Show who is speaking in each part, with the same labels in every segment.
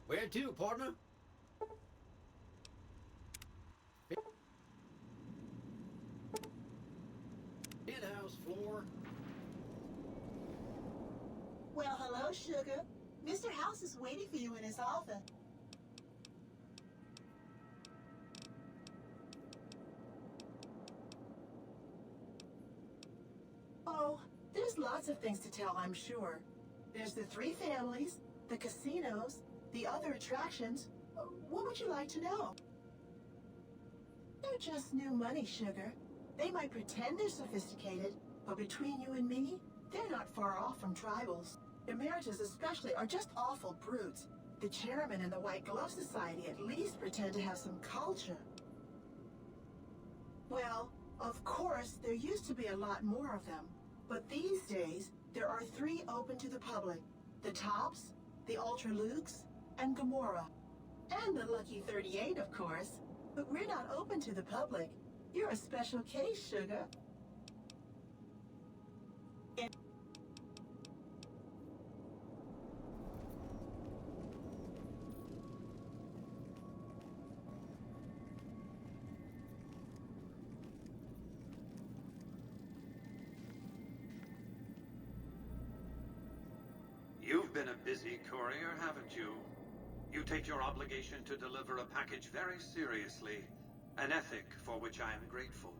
Speaker 1: Where to, partner? Penthouse floor.
Speaker 2: Well, hello, Sugar. Mr. House is waiting for you in his office. Oh, there's lots of things to tell, I'm sure. There's the three families, the casinos, the other attractions. What would you like to know? They're just new money, Sugar. They might pretend they're sophisticated, but between you and me, they're not far off from tribals. Emeritus especially are just awful brutes. The chairman and the White Glove Society at least pretend to have some culture. Well, of course, there used to be a lot more of them. But these days, there are three open to the public. The Tops, the Ultra Lukes, and Gamora. And the Lucky 38, of course. But we're not open to the public. You're a special case, Sugar.
Speaker 3: You've been a busy courier, haven't you? You take your obligation to deliver a package very seriously, an ethic for which I am grateful.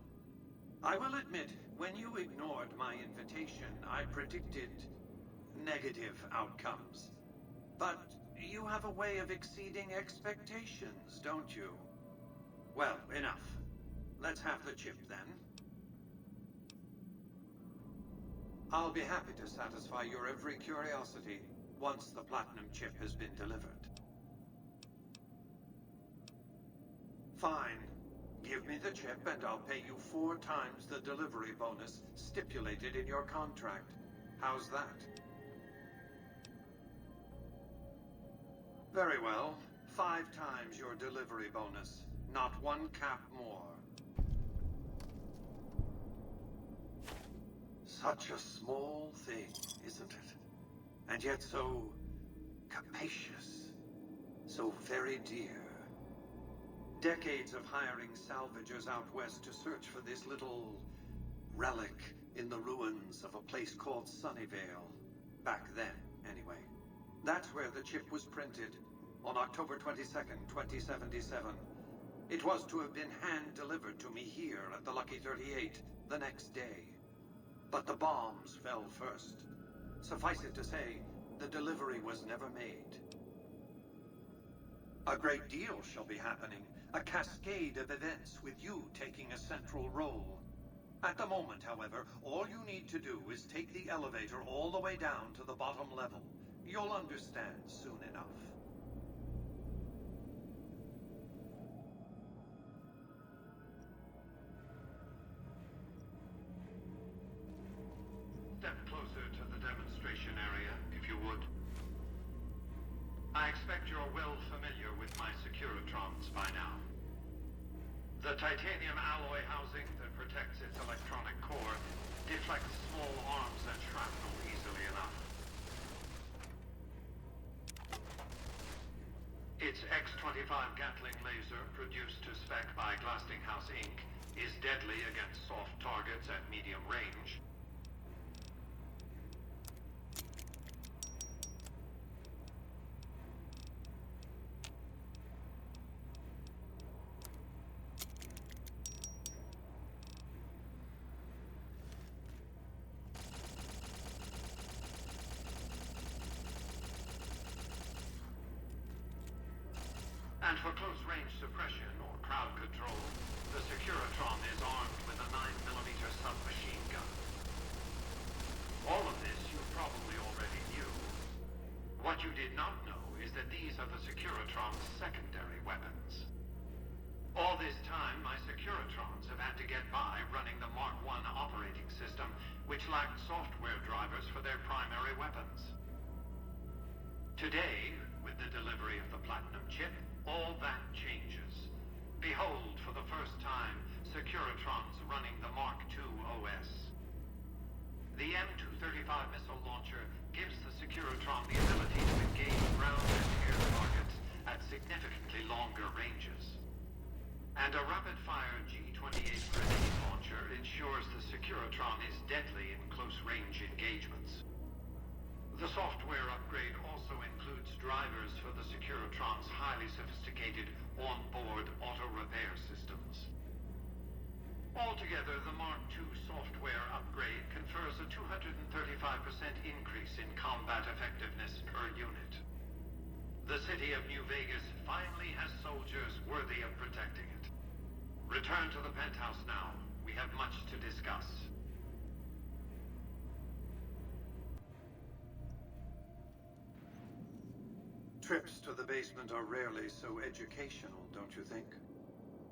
Speaker 3: I will admit, when you ignored my invitation, I predicted negative outcomes. But you have a way of exceeding expectations, don't you? Well, enough. Let's have the chip then. I'll be happy to satisfy your every curiosity once the platinum chip has been delivered. Fine. Give me the chip and I'll pay you 4 times the delivery bonus stipulated in your contract. How's that? Very well. 5 times your delivery bonus. Not 1 cap more. Such a small thing, isn't it? And yet so capacious, so very dear. Decades of hiring salvagers out west to search for this little relic in the ruins of a place called Sunnyvale. Back then, anyway. That's where the chip was printed, on October 22nd, 2077. It was to have been hand-delivered to me here at the Lucky 38 the next day. But the bombs fell first. Suffice it to say, the delivery was never made. A great deal shall be happening, a cascade of events with you taking a central role. At the moment, however, all you need to do is take the elevator all the way down to the bottom level. You'll understand soon enough. Step closer to the demonstration area, if you would. I expect you're well familiar with my Securitrons by now. The titanium alloy housing that protects its electronic core deflects small arms and shrapnel easily enough. Its X-25 Gatling laser, produced to spec by Glastinghouse Inc., is deadly against soft targets at medium range. And for close-range suppression, or crowd control, the Securitron is armed with a 9mm submachine gun. All of this you probably already knew. What you did not know is that these are the Securitron's secondary weapons. All this time, my Securitrons have had to get by running the Mark I operating system, which lacked software drivers for their primary weapons. Today, with the delivery of the Platinum chip, all that changes. Behold, for the first time, Securitrons running the Mark II OS. The M235 missile launcher gives the Securitron the ability to engage ground and air targets at significantly longer ranges. And a rapid-fire G-28 grenade launcher ensures the Securitron is deadly in close-range engagements. The software upgrade also includes drivers for the Securitron's highly sophisticated on-board auto-repair systems. Altogether, the Mark II software upgrade confers a 235% increase in combat effectiveness per unit. The city of New Vegas finally has soldiers worthy of protecting it. Return to the penthouse now. We have much to discuss. Trips to the basement are rarely so educational, don't you think?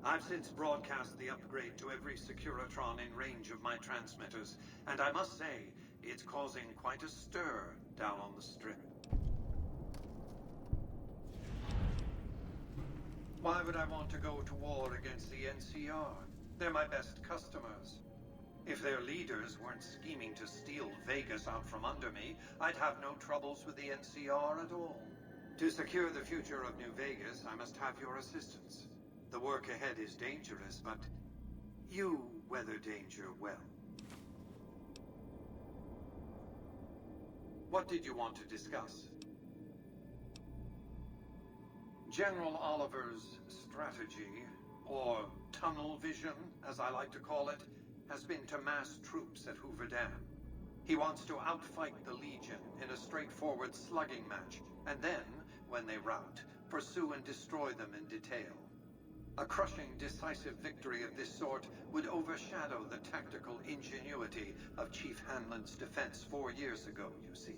Speaker 3: I've since broadcast the upgrade to every Securitron in range of my transmitters, and I must say, it's causing quite a stir down on the Strip. Why would I want to go to war against the NCR? They're my best customers. If their leaders weren't scheming to steal Vegas out from under me, I'd have no troubles with the NCR at all. To secure the future of New Vegas, I must have your assistance. The work ahead is dangerous, but you weather danger well. What did you want to discuss? General Oliver's strategy, or tunnel vision, as I like to call it, has been to mass troops at Hoover Dam. He wants to outfight the Legion in a straightforward slugging match, and then, when they rout, pursue and destroy them in detail. A crushing, decisive victory of this sort would overshadow the tactical ingenuity of Chief Hanlon's defense 4 years ago, you see.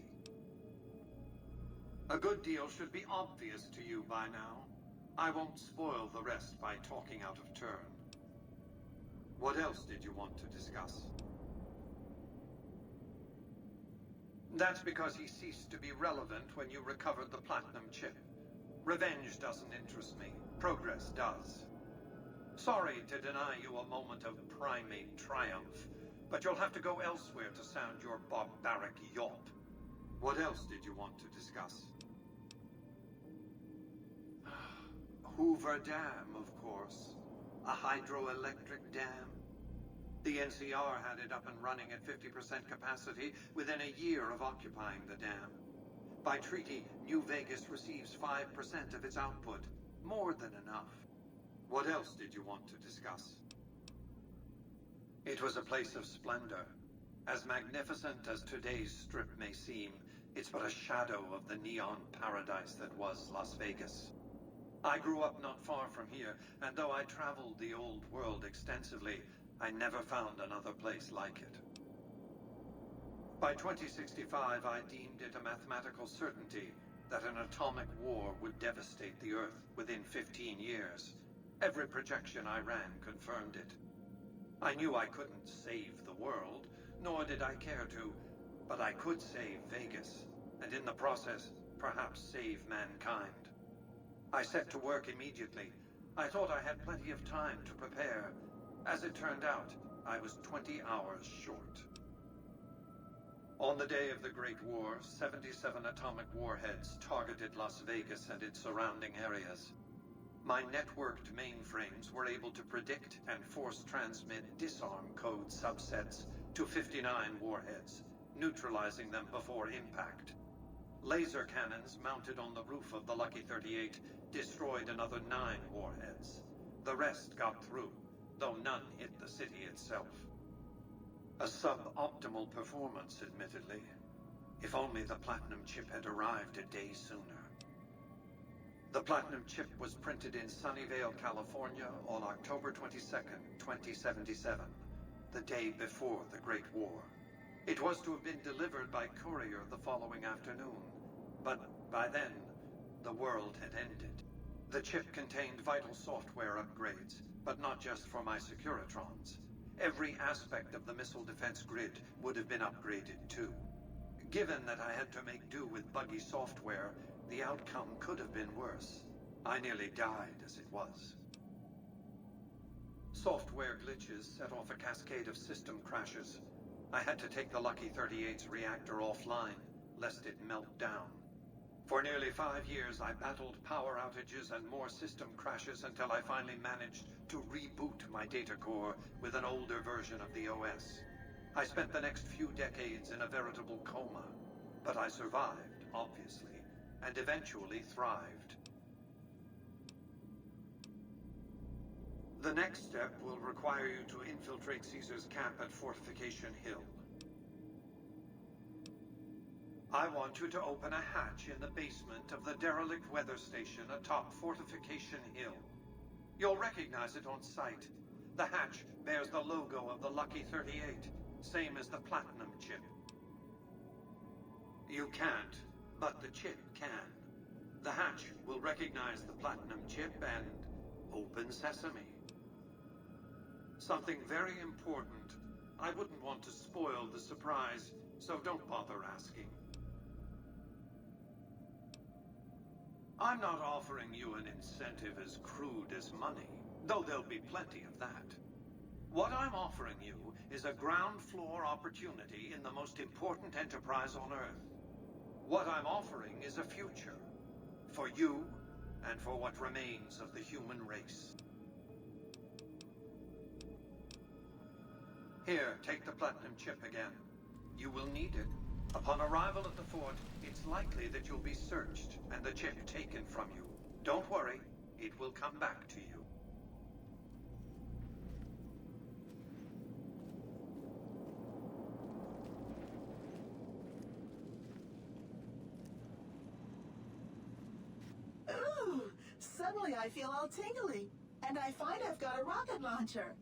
Speaker 3: A good deal should be obvious to you by now. I won't spoil the rest by talking out of turn. What else did you want to discuss? That's because he ceased to be relevant when you recovered the platinum chip. Revenge doesn't interest me. Progress does. Sorry to deny you a moment of primate triumph, but you'll have to go elsewhere to sound your barbaric yawp. What else did you want to discuss? Hoover Dam, of course. A hydroelectric dam. The NCR had it up and running at 50% capacity within a year of occupying the dam. By treaty, New Vegas receives 5% of its output. More than enough. What else did you want to discuss? It was a place of splendor. As magnificent as today's Strip may seem, it's but a shadow of the neon paradise that was Las Vegas. I grew up not far from here, and though I traveled the old world extensively, I never found another place like it. By 2065, I deemed it a mathematical certainty that an atomic war would devastate the Earth within 15 years. Every projection I ran confirmed it. I knew I couldn't save the world, nor did I care to, but I could save Vegas, and in the process, perhaps save mankind. I set to work immediately. I thought I had plenty of time to prepare. As it turned out, I was 20 hours short. On the day of the Great War, 77 atomic warheads targeted Las Vegas and its surrounding areas. My networked mainframes were able to predict and force transmit disarm code subsets to 59 warheads, neutralizing them before impact. Laser cannons mounted on the roof of the Lucky 38 destroyed another 9 warheads. The rest got through, though none hit the city itself. A suboptimal performance, admittedly. If only the platinum chip had arrived a day sooner. The platinum chip was printed in Sunnyvale, California on October 22nd, 2077, the day before the Great War. It was to have been delivered by courier the following afternoon, but by then, the world had ended. The chip contained vital software upgrades, but not just for my Securitrons. Every aspect of the missile defense grid would have been upgraded too. Given that I had to make do with buggy software, the outcome could have been worse. I nearly died as it was. Software glitches set off a cascade of system crashes. I had to take the Lucky 38's reactor offline, lest it melt down. For nearly 5 years, I battled power outages and more system crashes until I finally managed to reboot my data core with an older version of the OS. I spent the next few decades in a veritable coma, but I survived, obviously, and eventually thrived. The next step will require you to infiltrate Caesar's camp at Fortification Hill. I want you to open a hatch in the basement of the derelict weather station atop Fortification Hill. You'll recognize it on sight. The hatch bears the logo of the Lucky 38, same as the Platinum chip. You can't, but the chip can. The hatch will recognize the Platinum chip and open sesame. Something very important. I wouldn't want to spoil the surprise, so don't bother asking. I'm not offering you an incentive as crude as money, though there'll be plenty of that. What I'm offering you is a ground floor opportunity in the most important enterprise on Earth. What I'm offering is a future. For you, and for what remains of the human race. Here, take the Platinum chip again. You will need it. Upon arrival at the fort, it's likely that you'll be searched and the chip taken from you. Don't worry, it will come back to you.
Speaker 2: Ooh, suddenly I feel all tingly, and I find I've got a rocket launcher.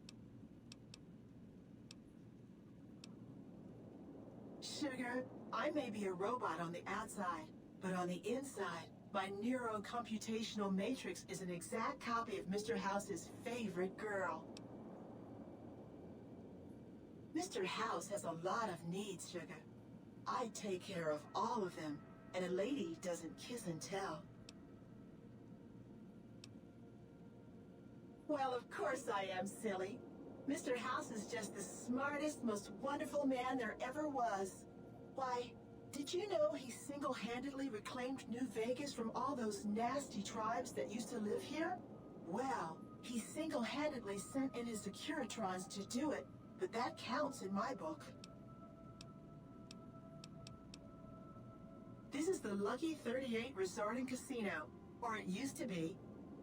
Speaker 2: Sugar, I may be a robot on the outside, but on the inside, my neurocomputational matrix is an exact copy of Mr. House's favorite girl. Mr. House has a lot of needs, Sugar. I take care of all of them, and a lady doesn't kiss and tell. Well, of course I am, silly. Mr. House is just the smartest, most wonderful man there ever was. Why, did you know he single-handedly reclaimed New Vegas from all those nasty tribes that used to live here? Well, he single-handedly sent in his Securitrons to do it, but that counts in my book. This is the Lucky 38 Resort and Casino, or it used to be.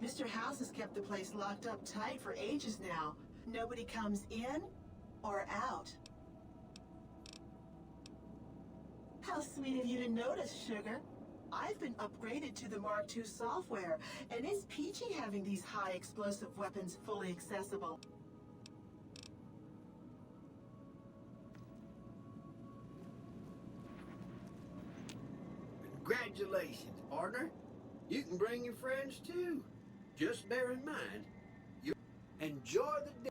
Speaker 2: Mr. House has kept the place locked up tight for ages now. Nobody comes in or out. How sweet of you to notice, Sugar. I've been upgraded to the Mark II software, and it's peachy having these high explosive weapons fully accessible.
Speaker 1: Congratulations, partner. You can bring your friends too. Just bear in mind, you enjoy the day.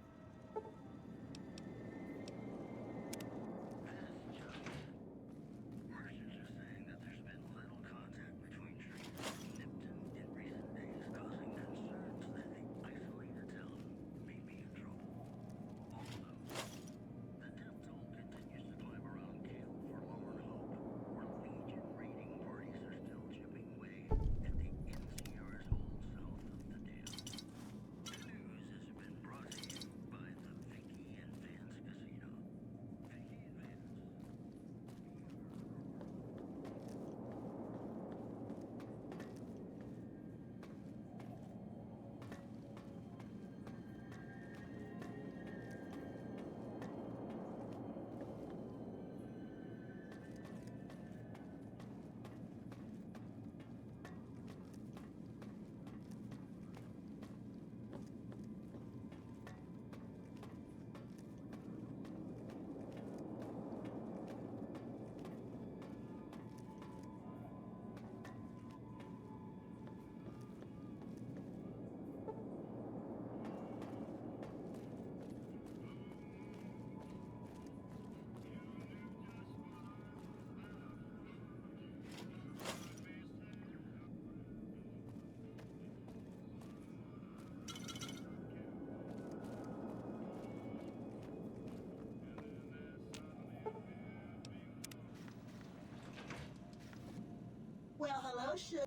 Speaker 2: No sugar.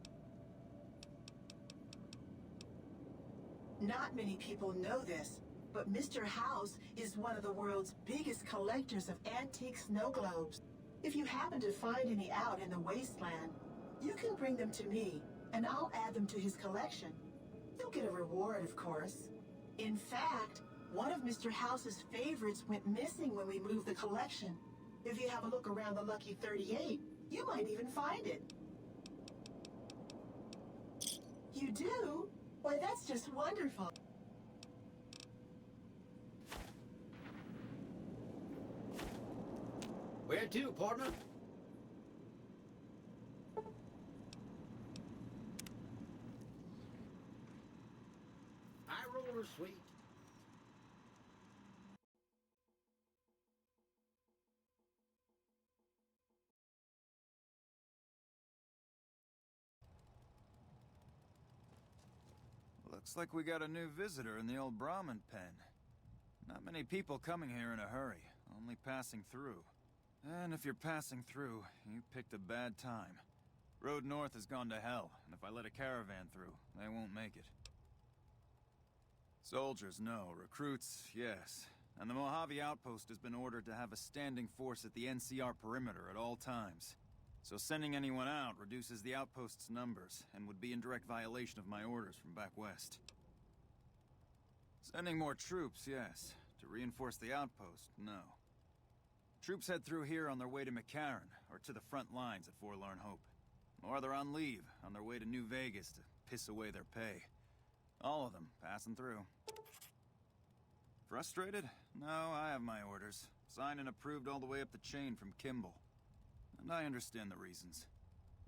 Speaker 2: Not many people know this, but Mr. House is one of the world's biggest collectors of antique snow globes. If you happen to find any out in the wasteland, you can bring them to me, and I'll add them to his collection. You'll get a reward, of course. In fact, one of Mr. House's favorites went missing when we moved the collection. If you have a look around the Lucky 38, you might even find it. You do? Why, that's just wonderful.
Speaker 1: Where to, partner? High roller, sweet.
Speaker 4: Looks like we got a new visitor in the old Brahmin pen. Not many people coming here in a hurry, only passing through. And if you're passing through, you picked a bad time. Road north has gone to hell, and if I let a caravan through, they won't make it. Soldiers, no. Recruits, yes. And the Mojave outpost has been ordered to have a standing force at the NCR perimeter at all times. So sending anyone out reduces the outpost's numbers, and would be in direct violation of my orders from back west. Sending more troops, yes. To reinforce the outpost, no. Troops head through here on their way to McCarran, or to the front lines at Forlorn Hope. Or they're on leave, on their way to New Vegas to piss away their pay. All of them, passing through. Frustrated? No, I have my orders. Signed and approved all the way up the chain from Kimball. And I understand the reasons.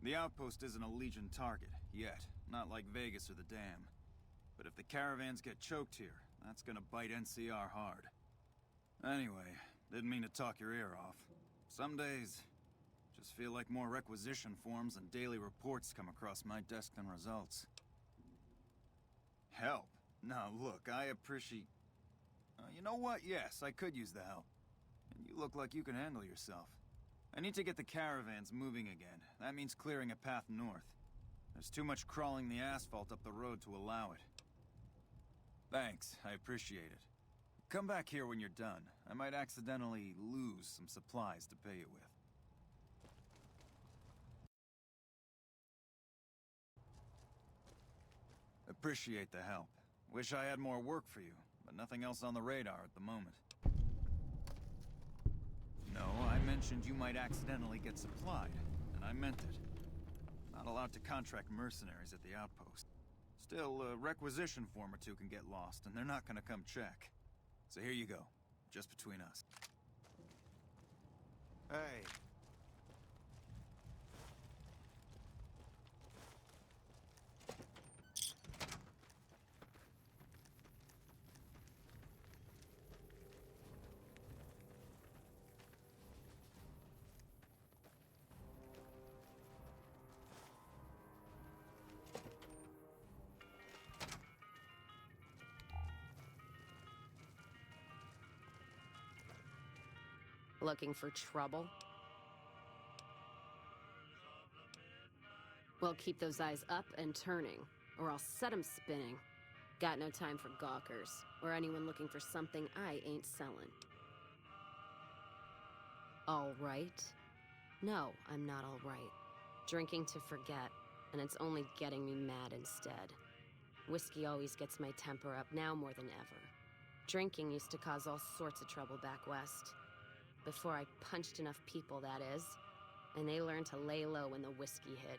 Speaker 4: The outpost isn't a Legion target, yet. Not like Vegas or the Dam. But if the caravans get choked here, that's gonna bite NCR hard. Anyway, didn't mean to talk your ear off. Some days, just feel like more requisition forms and daily reports come across my desk than results. Help? Now look, I appreciate... you know what? Yes, I could use the help. And you look like you can handle yourself. I need to get the caravans moving again. That means clearing a path north. There's too much crawling the asphalt up the road to allow it. Thanks, I appreciate it. Come back here when you're done. I might accidentally lose some supplies to pay you with. Appreciate the help. Wish I had more work for you, but nothing else on the radar at the moment. No, I mentioned you might accidentally get supplied, and I meant it. Not allowed to contract mercenaries at the outpost. Still, a requisition form or two can get lost, and they're not gonna come check. So here you go, just between us. Hey.
Speaker 5: Looking for trouble? Well, keep those eyes up and turning, or I'll set 'em spinning. Got no time for gawkers, or anyone looking for something I ain't selling. All right? No, I'm not all right. Drinking to forget, and it's only getting me mad instead. Whiskey always gets my temper up, now more than ever. Drinking used to cause all sorts of trouble back west. Before I punched enough people, that is. And they learned to lay low when the whiskey hit.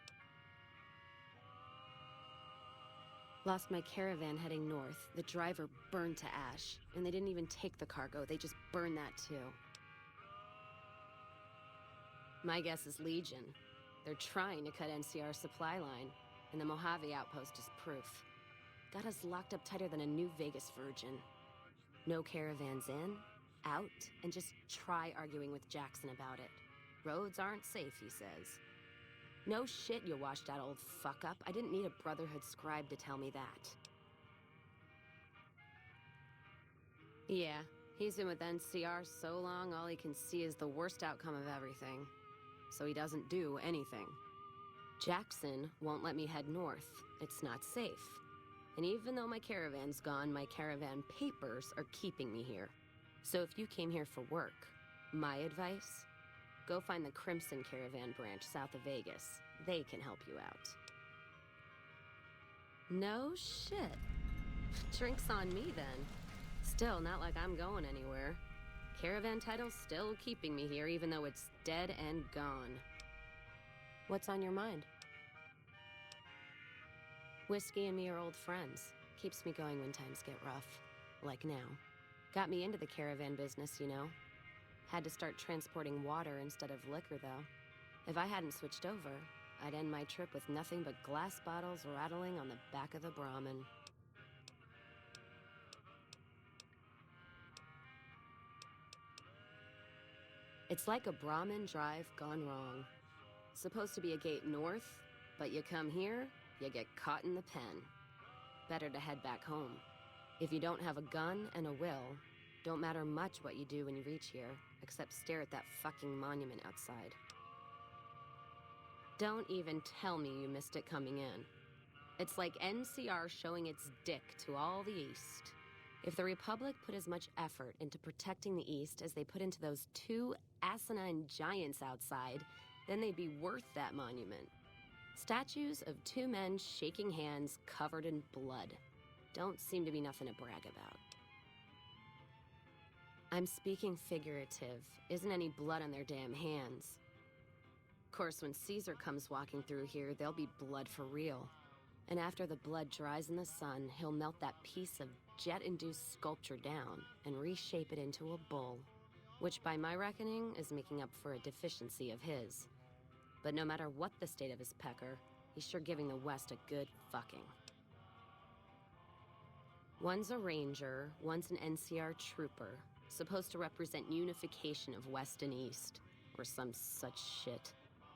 Speaker 5: Lost my caravan heading north. The driver burned to ash. And they didn't even take the cargo, they just burned that too. My guess is Legion. They're trying to cut NCR's supply line. And the Mojave outpost is proof. Got us locked up tighter than a New Vegas virgin. No caravans in, out, and just try arguing with Jackson about it. Roads aren't safe, he says. No shit, you washed out old fuck-up. I didn't need a Brotherhood scribe to tell me that. Yeah, he's been with NCR so long, all he can see is the worst outcome of everything. So he doesn't do anything. Jackson won't let me head north. It's not safe. And even though my caravan's gone, my caravan papers are keeping me here. So if you came here for work, my advice, go find the Crimson Caravan branch south of Vegas. They can help you out. No shit. Drinks on me then. Still, not like I'm going anywhere. Caravan title's still keeping me here, even though it's dead and gone. What's on your mind? Whiskey and me are old friends. Keeps me going when times get rough. Like now. Got me into the caravan business, you know. Had to start transporting water instead of liquor, though. If I hadn't switched over, I'd end my trip with nothing but glass bottles rattling on the back of the Brahmin. It's like a Brahmin drive gone wrong. Supposed to be a gate north, but you come here, you get caught in the pen. Better to head back home. If you don't have a gun and a will, don't matter much what you do when you reach here, except stare at that fucking monument outside. Don't even tell me you missed it coming in. It's like NCR showing its dick to all the East. If the Republic put as much effort into protecting the East as they put into those two asinine giants outside, then they'd be worth that monument. Statues of two men shaking hands covered in blood. Don't seem to be nothing to brag about. I'm speaking figurative. Isn't any blood on their damn hands. Of course, when Caesar comes walking through here, there'll be blood for real. And after the blood dries in the sun, he'll melt that piece of jet-induced sculpture down and reshape it into a bull, which by my reckoning is making up for a deficiency of his. But no matter what the state of his pecker, he's sure giving the West a good fucking. One's a ranger, one's an NCR trooper, supposed to represent unification of West and East, or some such shit.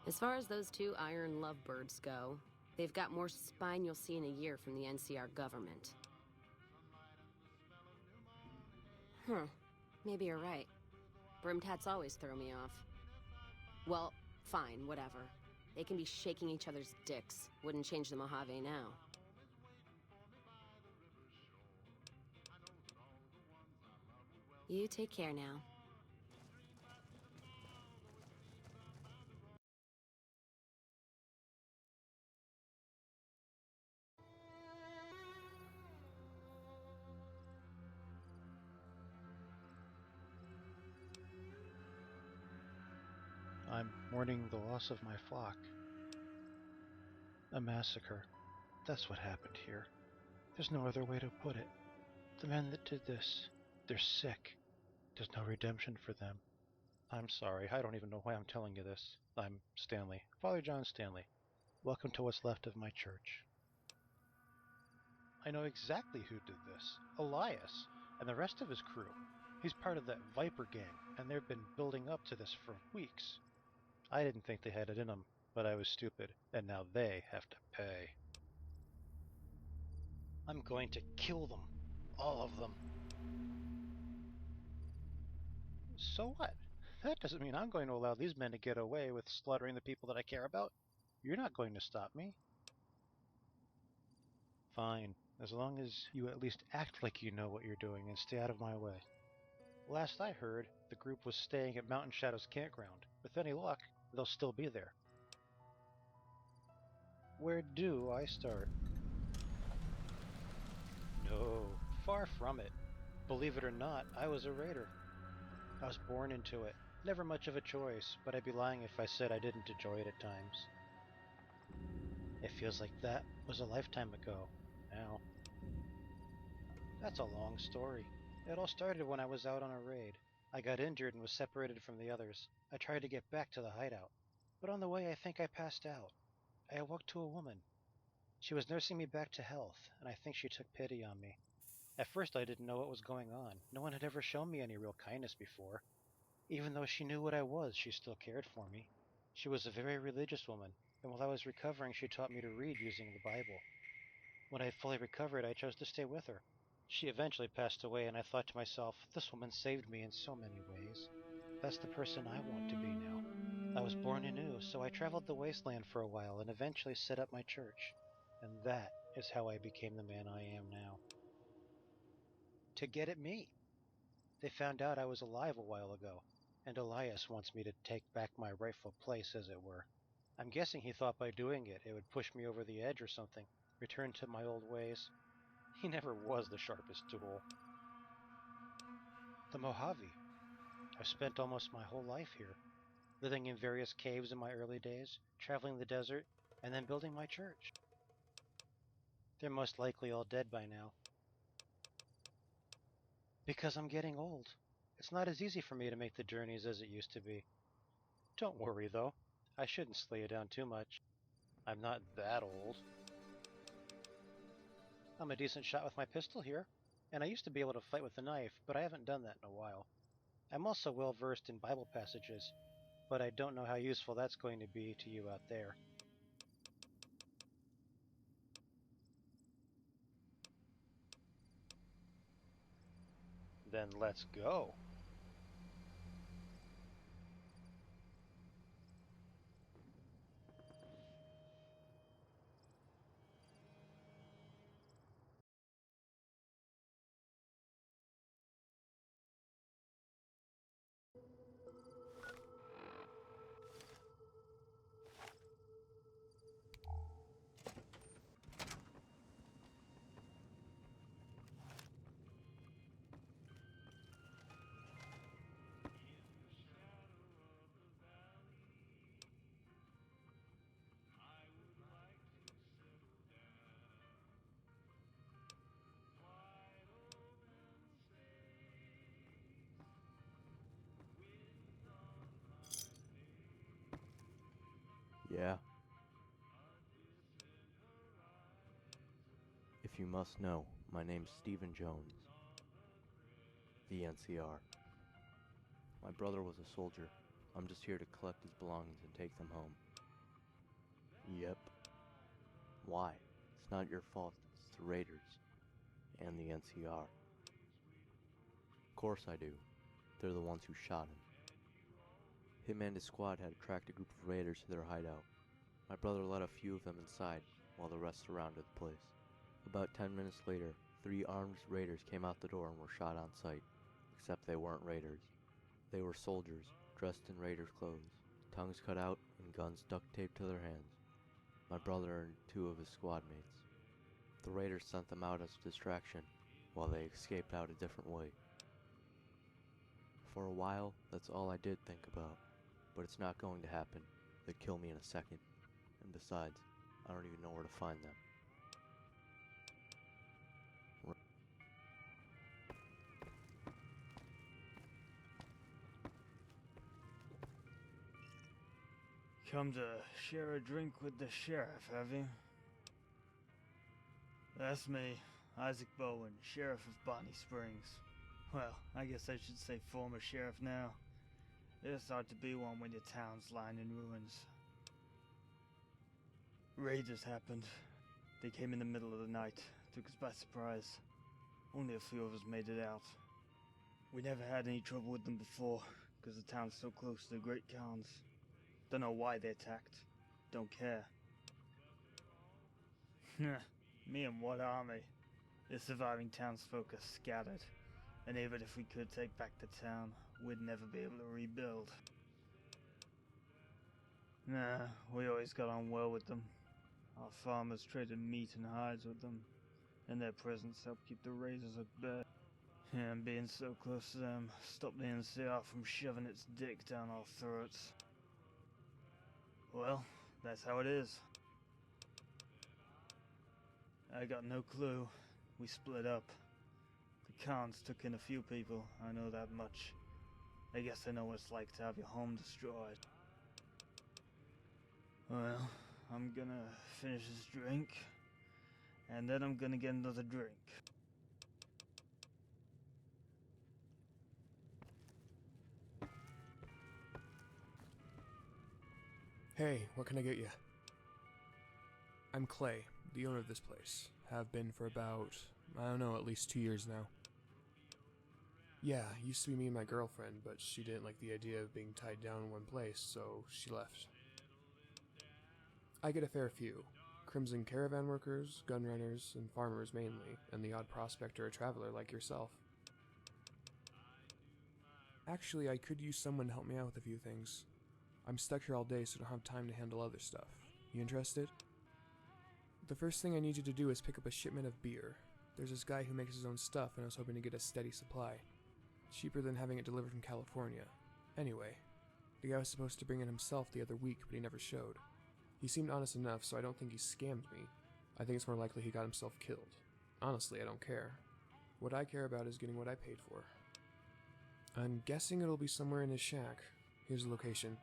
Speaker 5: As far as those two iron lovebirds go, they've got more spine you'll see in a year from the NCR government. Maybe you're right. Brimtats always throw me off. Well, fine, whatever. They can be shaking each other's dicks. Wouldn't change the Mojave now. You take care now.
Speaker 6: I'm mourning the loss of my flock. A massacre. That's what happened here. There's no other way to put it. The men that did this, they're sick. There's no redemption for them. I'm sorry, I don't even know why I'm telling you this. I'm Stanley, Father John Stanley. Welcome to what's left of my church. I know exactly who did this. Elias, and the rest of his crew. He's part of that Viper gang, and they've been building up to this for weeks. I didn't think they had it in them, but I was stupid, and now they have to pay. I'm going to kill them. All of them. So what? That doesn't mean I'm going to allow these men to get away with slaughtering the people that I care about. You're not going to stop me. Fine, as long as you at least act like you know what you're doing and stay out of my way. Last I heard, the group was staying at Mountain Shadows Campground. With any luck, they'll still be there. Where do I start? No, far from it. Believe it or not, I was a raider. I was born into it. Never much of a choice, but I'd be lying if I said I didn't enjoy it at times. It feels like that was a lifetime ago, now. That's a long story. It all started when I was out on a raid. I got injured and was separated from the others. I tried to get back to the hideout, but on the way I think I passed out. I awoke to a woman. She was nursing me back to health, and I think she took pity on me. At first I didn't know what was going on. No one had ever shown me any real kindness before. Even though she knew what I was, she still cared for me. She was a very religious woman, and while I was recovering she taught me to read using the Bible. When I had fully recovered, I chose to stay with her. She eventually passed away, and I thought to myself, this woman saved me in so many ways. That's the person I want to be now. I was born anew, so I traveled the wasteland for a while and eventually set up my church. And that is how I became the man I am now. To get at me! They found out I was alive a while ago, and Elias wants me to take back my rightful place, as it were. I'm guessing he thought by doing it, it would push me over the edge or something, return to my old ways. He never was the sharpest tool. The Mojave. I've spent almost my whole life here, living in various caves in my early days, traveling the desert, and then building my church. They're most likely all dead by now. Because I'm getting old. It's not as easy for me to make the journeys as it used to be. Don't worry, though. I shouldn't slow you down too much. I'm not that old. I'm a decent shot with my pistol here, and I used to be able to fight with a knife, but I haven't done that in a while. I'm also well versed in Bible passages, but I don't know how useful that's going to be to you out there. Then let's go.
Speaker 7: Yeah. If you must know, my name's Stephen Jones. The NCR. My brother was a soldier. I'm just here to collect his belongings and take them home. Yep. Why? It's not your fault. It's the Raiders. And the NCR. Of course I do. They're the ones who shot him. Him and his squad had tracked a group of raiders to their hideout. My brother let a few of them inside, while the rest surrounded the place. About 10 minutes later, 3 armed raiders came out the door and were shot on sight. Except they weren't raiders. They were soldiers, dressed in raiders' clothes, tongues cut out and guns duct taped to their hands. My brother and 2 of his squad mates. The raiders sent them out as a distraction, while they escaped out a different way. For a while, that's all I did think about. But it's not going to happen. They'd kill me in a second. And besides, I don't even know where to find them.
Speaker 8: Come to share a drink with the sheriff, have you? That's me, Isaac Bowen, sheriff of Bonnie Springs. Well, I guess I should say former sheriff now. It's hard to be one when your town's lying in ruins. Raiders happened. They came in the middle of the night, took us by surprise. Only a few of us made it out. We never had any trouble with them before, because the town's so close to the Great Khans. Don't know why they attacked. Don't care. Me and what army? The surviving townsfolk are scattered, and even if we could take back the town, we'd never be able to rebuild. Nah, we always got on well with them. Our farmers traded meat and hides with them, and their presence helped keep the raiders at bay. And being so close to them stopped the NCR from shoving its dick down our throats. Well, that's how it is. I got no clue. We split up. The Khans took in a few people, I know that much. I guess I know what it's like to have your home destroyed. Well, I'm gonna finish this drink, and then I'm gonna get another drink.
Speaker 9: Hey, what can I get you? I'm Clay, the owner of this place. Have been for about, I don't know, at least 2 years now. Yeah, used to be me and my girlfriend, but she didn't like the idea of being tied down in one place, so she left. I get a fair few. Crimson caravan workers, gun runners, and farmers mainly, and the odd prospector or traveler like yourself. Actually, I could use someone to help me out with a few things. I'm stuck here all day, so I don't have time to handle other stuff. You interested? The first thing I need you to do is pick up a shipment of beer. There's this guy who makes his own stuff, and I was hoping to get a steady supply. Cheaper than having it delivered from California. Anyway, the guy was supposed to bring it himself the other week, but he never showed. He seemed honest enough, so I don't think he scammed me. I think it's more likely he got himself killed. Honestly, I don't care. What I care about is getting what I paid for. I'm guessing it'll be somewhere in his shack. Here's the location.